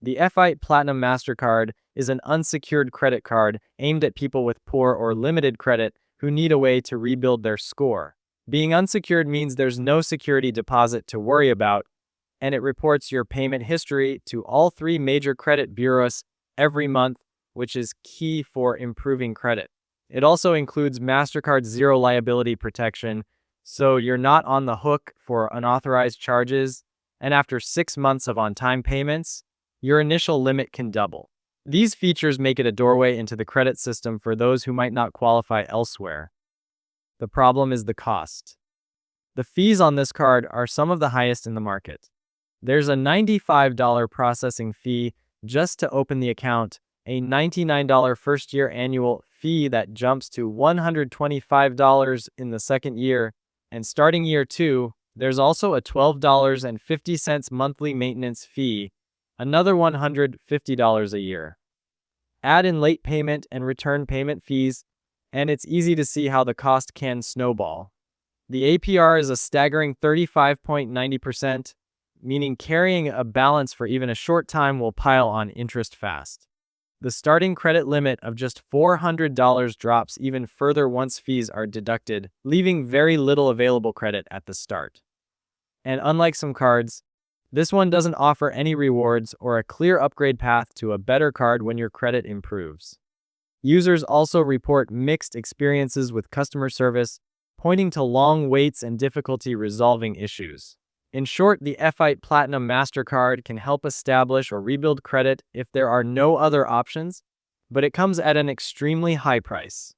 The FIT Platinum Mastercard is an unsecured credit card aimed at people with poor or limited credit who need a way to rebuild their score. Being unsecured means there's no security deposit to worry about, and it reports your payment history to all three major credit bureaus every month, which is key for improving credit. It also includes Mastercard's zero liability protection, so you're not on the hook for unauthorized charges, and after 6 months of on-time payments, your initial limit can double. These features make it a doorway into the credit system for those who might not qualify elsewhere. The problem is the cost. The fees on this card are some of the highest in the market. There's a $95 processing fee just to open the account, a $99 first-year annual fee that jumps to $125 in the second year, and starting year 2, there's also a $12.50 monthly maintenance fee, another $150 a year. Add in late payment and return payment fees, and it's easy to see how the cost can snowball. The APR is a staggering 35.90%, meaning carrying a balance for even a short time will pile on interest fast. The starting credit limit of just $400 drops even further once fees are deducted, leaving very little available credit at the start. And unlike some cards, this one doesn't offer any rewards or a clear upgrade path to a better card when your credit improves. Users also report mixed experiences with customer service, pointing to long waits and difficulty resolving issues. In short, the FIT Platinum Mastercard can help establish or rebuild credit if there are no other options, but it comes at an extremely high price.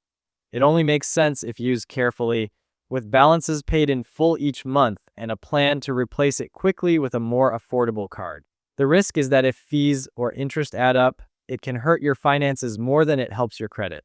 It only makes sense if used carefully, with balances paid in full each month and a plan to replace it quickly with a more affordable card. The risk is that if fees or interest add up, it can hurt your finances more than it helps your credit.